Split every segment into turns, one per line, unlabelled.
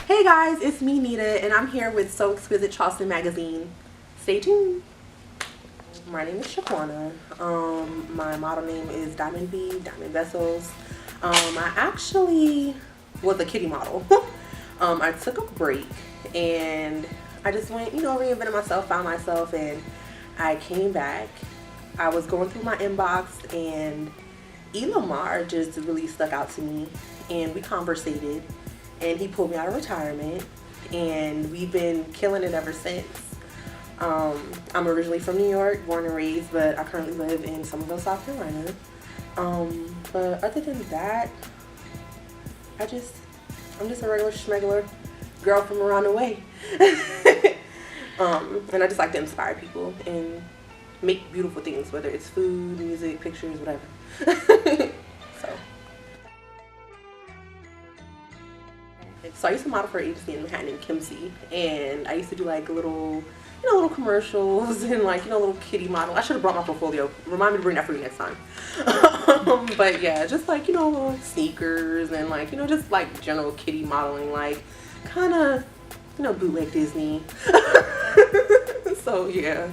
Hey guys, it's me Nita, and I'm here with So Exquisite Charleston magazine. Stay tuned. My name is Shaquana. My model name is Diamond B, Diamond Vessels. I actually was a kitty model. I took a break and I just went, reinvented myself, found myself, and I came back. I was going through my inbox and Elamar just really stuck out to me, and we conversated. And he pulled me out of retirement, and we've been killing it ever since. I'm originally from New York, born and raised, but I currently live in Somerville, South Carolina. But other than that, I'm just a regular schmegular girl from around the way. And I just like to inspire people and make beautiful things, whether it's food, music, pictures, whatever. So I used to model for an agency in Manhattan in Kimsey, and I used to do like little commercials and little kitty model. I should have brought my portfolio. Remind me to bring that for you next time. But yeah, just little sneakers and just general kitty modeling, kind of bootleg Disney. So yeah.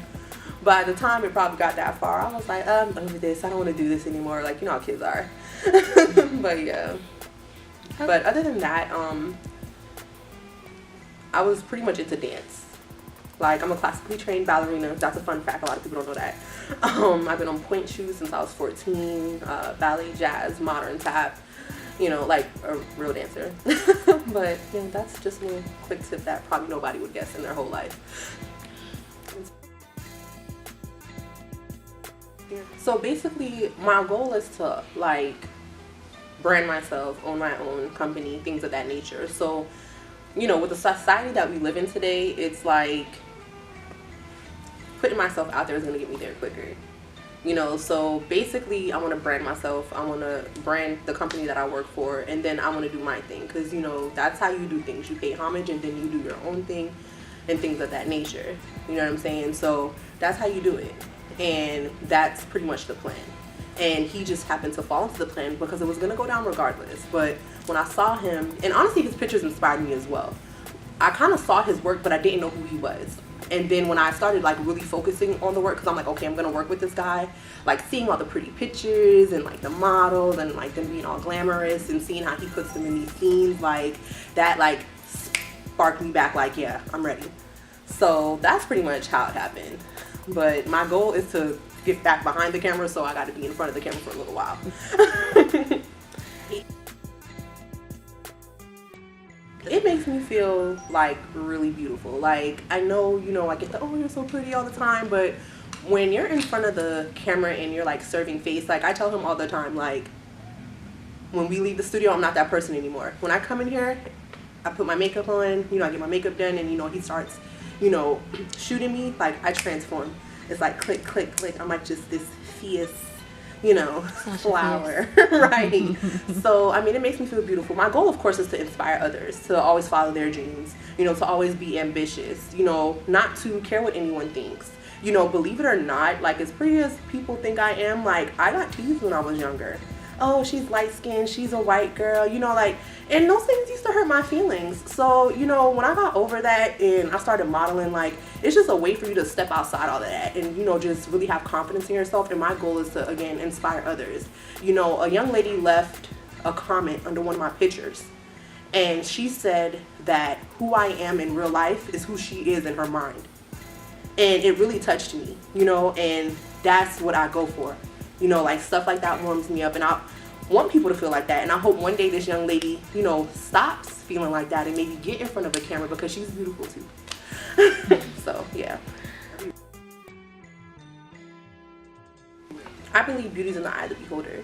By the time it probably got that far, I was like, I'm over this. I don't want to do this anymore. How kids are. But yeah. But other than that, I was pretty much into dance. I'm a classically trained ballerina. That's a fun fact. A lot of people don't know that. I've been on pointe shoes since I was 14. Ballet, jazz, modern tap. Like a real dancer. But yeah, that's just a little quick tip that probably nobody would guess in their whole life. So basically, my goal is to brand myself, own my own company, things of that nature. So, with the society that we live in today, it's putting myself out there is going to get me there quicker. So basically I want to brand myself. I want to brand the company that I work for, and then I want to do my thing, because that's how you do things. You pay homage and then you do your own thing and things of that nature. You know what I'm saying? So that's how you do it, and that's pretty much the plan. And he just happened to fall into the plan because it was going to go down regardless. But when I saw him, and honestly his pictures inspired me as well. I kind of saw his work, but I didn't know who he was. And then when I started really focusing on the work, because I'm like, okay, I'm going to work with this guy, seeing all the pretty pictures and the models and them being all glamorous and seeing how he puts them in these scenes, that sparked me back, yeah, I'm ready. So that's pretty much how it happened. But my goal is to get back behind the camera, so I got to be in front of the camera for a little while. It makes me feel really beautiful. I know, I get the, oh, you're so pretty all the time, but when you're in front of the camera and you're serving face, I tell him all the time, when we leave the studio, I'm not that person anymore. When I come in here, I put my makeup on, I get my makeup done, and he starts shooting me, I transform. It's click, click, click. I'm just this fierce, flower. Right. So, it makes me feel beautiful. My goal, of course, is to inspire others, to always follow their dreams, to always be ambitious, not to care what anyone thinks. Believe it or not, as pretty as people think I am, I got teased when I was younger. Oh, she's light-skinned, she's a white girl, and those things used to hurt my feelings. So, when I got over that and I started modeling, it's just a way for you to step outside all of that and, just really have confidence in yourself. And my goal is to, again, inspire others. A young lady left a comment under one of my pictures, and she said that who I am in real life is who she is in her mind. And it really touched me, and that's what I go for. Stuff like that warms me up, and I want people to feel like that. And I hope one day this young lady, stops feeling like that and maybe get in front of a camera, because she's beautiful too. So, yeah. I believe beauty's in the eye of the beholder.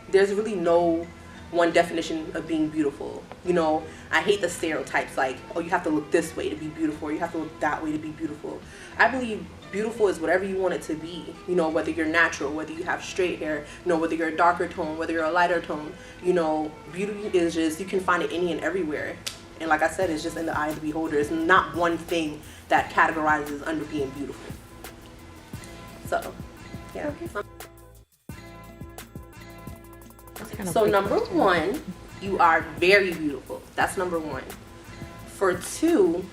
There's really no one definition of being beautiful. I hate the stereotypes oh, you have to look this way to be beautiful, or you have to look that way to be beautiful. I believe beautiful is whatever you want it to be, whether you're natural, whether you have straight hair, whether you're a darker tone, whether you're a lighter tone. Beauty is just, you can find it any and everywhere. And like I said, it's just in the eye of the beholder. It's not one thing that categorizes under being beautiful. So, yeah. So number one, you are very beautiful. That's number one. For 2,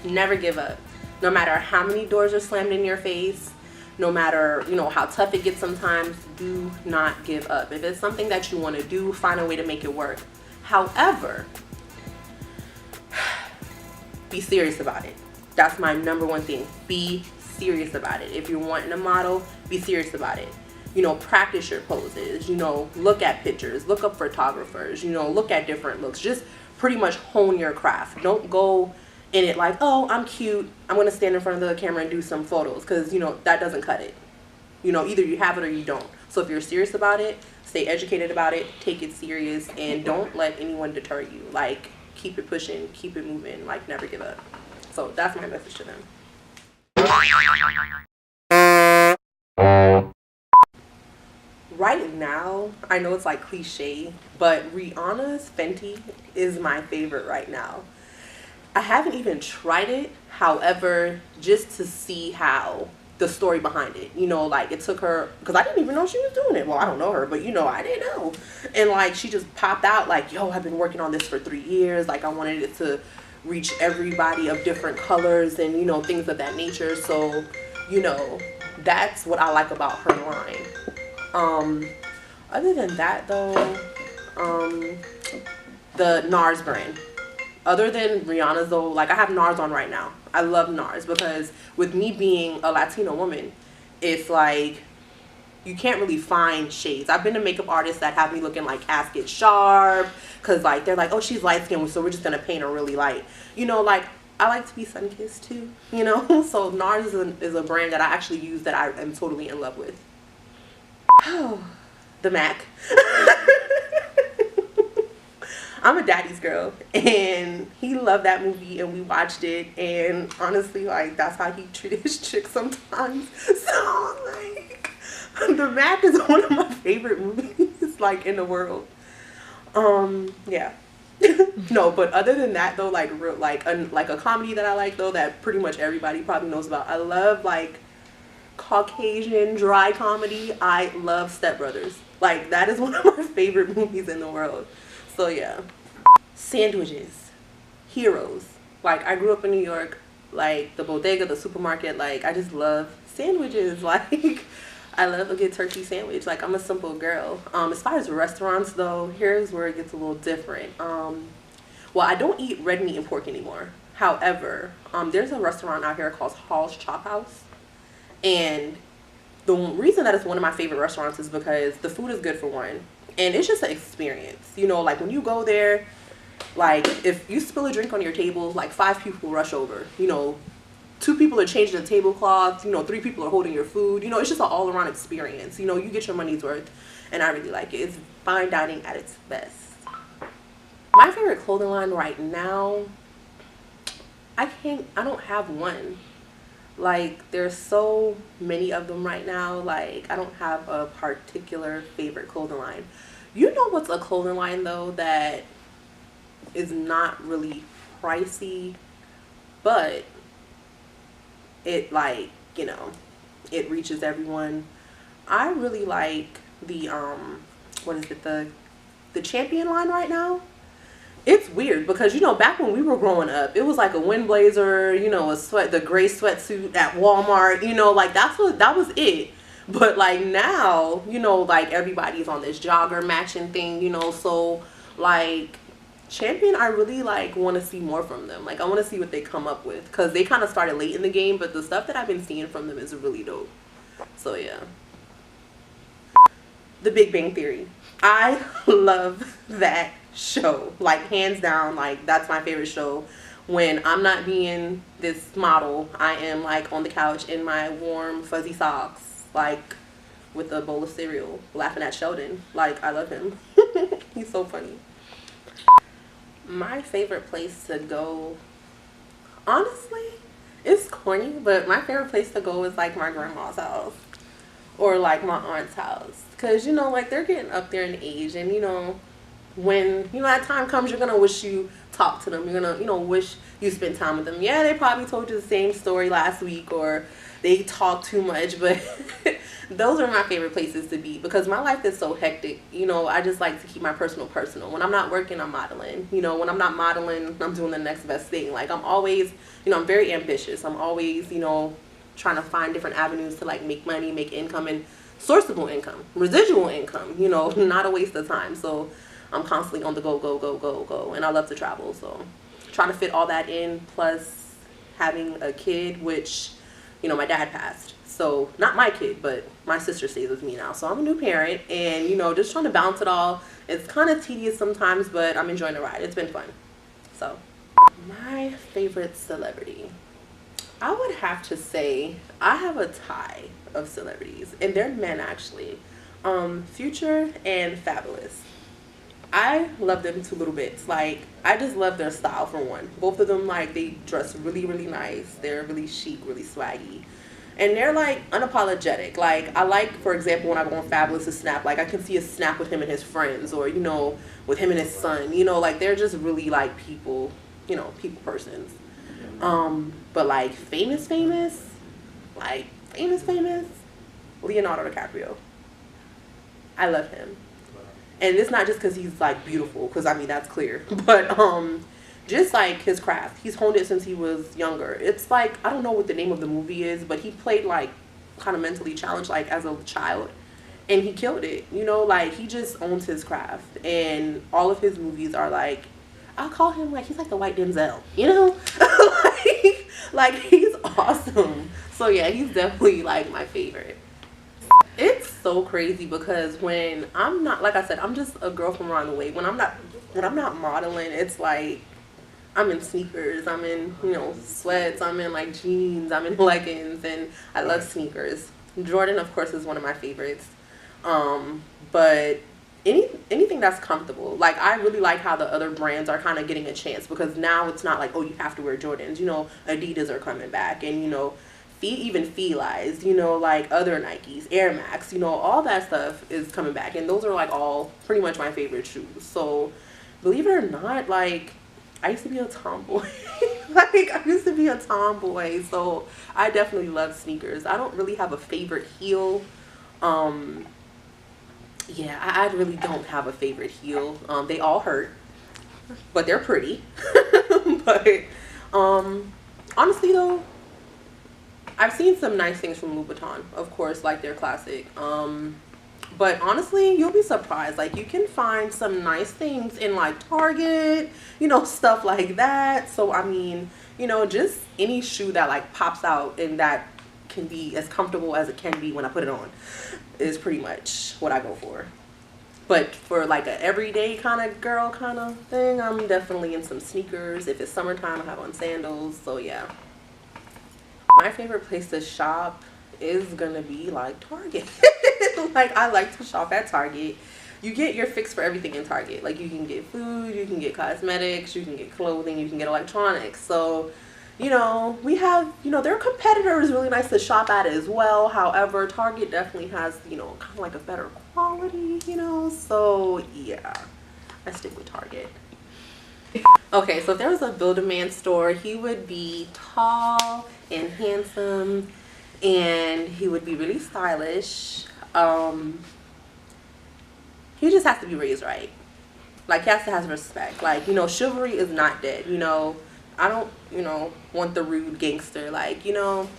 never give up. No matter how many doors are slammed in your face, no matter, you know, how tough it gets sometimes, do not give up. If it's something that you want to do, find a way to make it work. However, be serious about it. That's my number one thing. Be serious about it. If you're wanting a model, be serious about it. You know, practice your poses, you know, look at pictures, look up photographers, you know, look at different looks. Just pretty much hone your craft. Don't go in it like, oh, I'm cute, I'm going to stand in front of the camera and do some photos, because, you know, that doesn't cut it. You know, either you have it or you don't. So if you're serious about it, stay educated about it, take it serious, and don't let anyone deter you. Like, keep it pushing, keep it moving, like, never give up. So that's my message to them. Right now, I know it's like cliche, but Rihanna's Fenty is my favorite right now. I haven't even tried it, however, just to see how the story behind it, you know, like it took her, because I didn't even know she was doing it. Well, I don't know her, but you know, I didn't know. And like she just popped out like, yo, I've been working on this for 3 years. Like I wanted it to reach everybody of different colors and, you know, things of that nature. So, you know, that's what I like about her line. Other than that though, the NARS brand. Other than Rihanna's though, like I have NARS on right now. I love NARS because with me being a Latino woman, it's like you can't really find shades. I've been to makeup artists that have me looking like Casket Sharp because like they're like, oh, she's light skinned, so we're just gonna paint her really light. You know, like I like to be sun-kissed too, you know? So NARS is a brand that I actually use that I am totally in love with. The MAC. I'm a daddy's girl, and he loved that movie, and we watched it, and honestly, like, that's how he treated his chick sometimes. So, like, The MAC is one of my favorite movies, like, in the world. Yeah. No, but other than that, though, like, real, like a comedy that I like, though, that pretty much everybody probably knows about. I love, like, Caucasian dry comedy. I love Step Brothers. Like, that is one of my favorite movies in the world. So yeah. Sandwiches. Heroes. Like, I grew up in New York. Like, the bodega, the supermarket. Like, I just love sandwiches. Like, I love a good turkey sandwich. Like, I'm a simple girl. As far as restaurants, though, here's where it gets a little different. Well, I don't eat red meat and pork anymore. However, there's a restaurant out here called Hall's Chop House. And the reason that it's one of my favorite restaurants is because the food is good for one. And it's just an experience. You know, like when you go there, like if you spill a drink on your table, like 5 people rush over. You know, 2 people are changing the tablecloths. You know, 3 people are holding your food. You know, it's just an all-around experience. You know, you get your money's worth. And I really like it. It's fine dining at its best. My favorite clothing line right now, I don't have one. Like, there's so many of them right now. Like, I don't have a particular favorite clothing line. You know what's a clothing line, though, that is not really pricey, but it, like, you know, it reaches everyone. I really like the, what is it, the Champion line right now. It's weird because, you know, back when we were growing up, it was like a wind blazer, you know, the gray sweatsuit at Walmart, you know, like that was it. But like now, you know, like everybody's on this jogger matching thing, you know, so like Champion, I really like want to see more from them. Like I want to see what they come up with because they kind of started late in the game, but the stuff that I've been seeing from them is really dope. So yeah. The Big Bang Theory. I love that show, like hands down. Like that's my favorite show. When I'm not being this model, I am like on the couch in my warm fuzzy socks, like with a bowl of cereal, laughing at Sheldon. Like I love him. He's so funny. My favorite place to go, honestly, it's corny, but my favorite place to go is like my grandma's house or like my aunt's house, because you know, like they're getting up there in age, and you know, when you know that time comes, you're gonna wish you talked to them. You're gonna, you know, wish you spent time with them. Yeah, they probably told you the same story last week, or they talk too much, but Those are my favorite places to be because my life is so hectic. You know, I just like to keep my personal. When I'm not working, I'm modeling. You know, when I'm not modeling, I'm doing the next best thing. Like, I'm always, you know, I'm very ambitious. I'm always, you know, trying to find different avenues to like make money, make income, and sourceable income, residual income, you know, not a waste of time. So I'm constantly on the go. And I love to travel. So trying to fit all that in, plus having a kid, which, you know, my dad passed. So not my kid, but my sister stays with me now. So I'm a new parent, and, you know, just trying to balance it all. It's kind of tedious sometimes, but I'm enjoying the ride. It's been fun. So my favorite celebrity, I would have to say I have a tie of celebrities, and they're men actually. Future and Fabulous. I love them to little bits. Like, I just love their style for one. Both of them, like, they dress really, really nice. They're really chic, really swaggy. And they're, like, unapologetic. Like, I like, for example, when I go on Fabulous to snap, like, I can see a snap with him and his friends, or, you know, with him and his son. You know, like, they're just really, like, people, you know, people persons. But, like, famous, Leonardo DiCaprio. I love him. And it's not just because he's, like, beautiful, because, I mean, that's clear. But, just, like, his craft. He's honed it since he was younger. It's, like, I don't know what the name of the movie is, but he played, like, kind of mentally challenged, like, as a child. And he killed it. You know, like, he just owns his craft. And all of his movies are, like, I'll call him, like, he's like the white Denzel. You know? like, he's awesome. So, yeah, he's definitely, like, my favorite. It's so crazy because when I'm not, like I said, I'm just a girl from around the way. When I'm not modeling, it's like I'm in sneakers, I'm in, you know, sweats, I'm in like jeans, I'm in leggings, and I love sneakers. Jordan, of course, is one of my favorites. But anything that's comfortable. Like, I really like how the other brands are kind of getting a chance, because now it's not like, oh, you have to wear Jordans. You know, Adidas are coming back, and, you know, even Feli's, you know, like other Nikes, Air Max, you know, all that stuff is coming back. And those are like all pretty much my favorite shoes. So believe it or not, like, I used to be a tomboy. So I definitely love sneakers. I don't really have a favorite heel. Yeah, I really don't have a favorite heel. They all hurt, but they're pretty. But honestly though, I've seen some nice things from Louboutin, of course, like their classic. But honestly, you'll be surprised. Like, you can find some nice things in like Target, you know, stuff like that. So, I mean, you know, just any shoe that like pops out and that can be as comfortable as it can be when I put it on is pretty much what I go for. But for like a everyday kind of girl kind of thing, I'm definitely in some sneakers. If it's summertime, I have on sandals. So, yeah. My favorite place to shop is gonna be like Target. Like, I like to shop at Target. You get your fix for everything in Target. Like, you can get food, you can get cosmetics, you can get clothing, you can get electronics. So, you know, we have, you know, their competitor is really nice to shop at as well. However, Target definitely has, you know, kind of like a better quality, you know. So, yeah, I stick with Target. Okay, so if there was a Build-A-Man store, he would be tall and handsome, and he would be really stylish. He just has to be raised right. Like, he has to have respect. Like, you know, chivalry is not dead. You know, I don't, you know, want the rude gangster. Like, you know,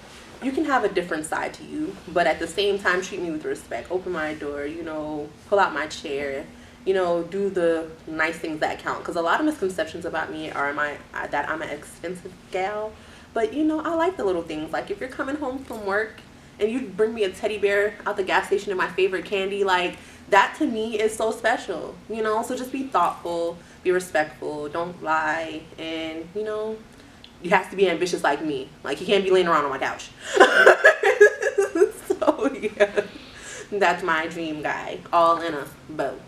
you can have a different side to you, but at the same time, treat me with respect. Open my door, you know, pull out my chair. You know, do the nice things that count. Because a lot of misconceptions about me are that I'm an expensive gal. But, you know, I like the little things. Like, if you're coming home from work and you bring me a teddy bear out the gas station and my favorite candy, like, that to me is so special. You know, so just be thoughtful, be respectful, don't lie. And, you know, you have to be ambitious like me. Like, you can't be laying around on my couch. So, yeah. That's my dream guy, all in a bow.